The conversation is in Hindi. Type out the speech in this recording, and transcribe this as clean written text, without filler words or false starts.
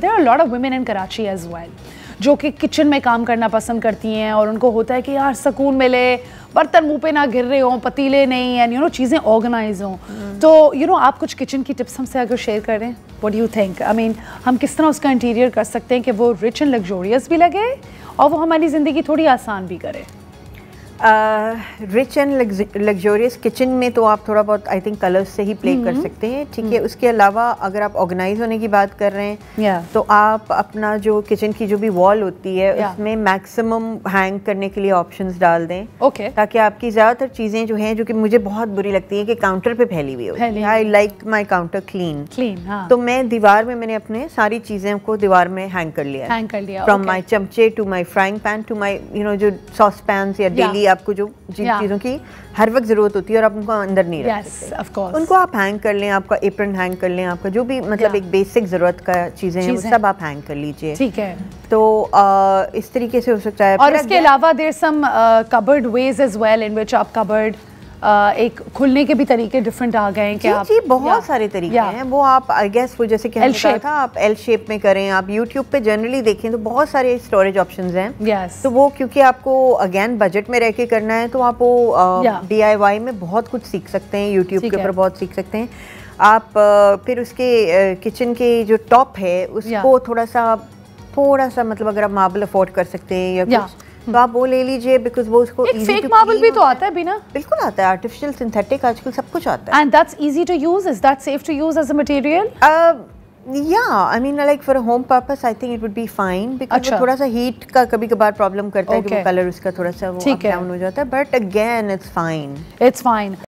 There are a lot of women in Karachi as well जो कि किचन में काम करना पसंद करती हैं और उनको होता है कि यार सुकून मिले, बर्तन मुंह पे ना गिर रहे हों, पतीले नहीं, एंड यू नो चीज़ें ऑर्गेनाइज हों। तो यू नो आप कुछ किचन की टिप्स हमसे अगर शेयर करें, what do you think? I mean हम किस तरह उसका इंटीरियर कर सकते हैं कि वो रिच एंड लग्जोरियस भी लगे और वो हमारी ज़िंदगी थोड़ी आसान भी करे। रिच एंड लग्जोरियस किचन में तो आप थोड़ा बहुत आई थिंक कलर्स से ही प्ले कर सकते हैं, ठीक है। उसके अलावा अगर आप ऑर्गेनाइज होने की बात कर रहे हैं तो आप अपना जो किचन की जो भी वॉल होती है उसमें मैक्सिमम हैंग करने के लिए ऑप्शंस डाल दें, ताकि आपकी ज़्यादातर चीज़ें जो हैं, जो कि मुझे बहुत बुरी लगती है कि काउंटर पे फैली हुई होती है। I like my counter clean, तो मैं दीवार में मैंने अपने सारी चीज़ें को दीवार में हैंग कर लिया, फ्रॉम माई चमचे to my frying pan to my you know जो सॉस पैन या डेली आपको जो चीज़ों की हर वक्त ज़रूरत होती है और आप उनको अंदर नहीं रख सकते, उनको आप हैंग कर लें, आपका एप्रन हैंग कर लें, आपका जो भी मतलब एक बेसिक ज़रूरत का चीज़ें हैं वो सब आप हैंग कर लीजिए, ठीक है। तो इस तरीके से हो सकता है। और इसके अलावा there some cupboard ways as well in which आप कबर्ड एक खुलने के भी तरीके डिफरेंट आ गए हैं कि आप जी बहुत सारे तरीके हैं। वो आप आई गेस वो जैसे कहने का था आप एल शेप में करें, आप यूट्यूब पे जनरली देखें तो बहुत सारे स्टोरेज ऑप्शंस हैं। तो वो क्योंकि आपको अगेन बजट में रह के करना है तो आप वो DIY में बहुत कुछ सीख सकते हैं, यूट्यूब के ऊपर बहुत सीख सकते हैं आप। फिर उसके किचन के जो टॉप है उसको थोड़ा सा मतलब अगर आप मार्बल अफोर्ड कर सकते हैं या कुछ तो आप वो ले लीजिए, बिकॉज वो उसको फेक मार्बल भी तो आता है बिना, बिल्कुल आता है, आर्टिफिशियल सिंथेटिक आजकल सब कुछ आता है। And that's easy to use, is that safe to use as a material? Yeah, I mean like for a home purpose I think it would be fine because वो थोड़ा सा हीट का कभी कभार प्रॉब्लम करता है कि वो कलर उसका थोड़ा सा वो अप डाउन हो जाता है, बट अगेन it's fine.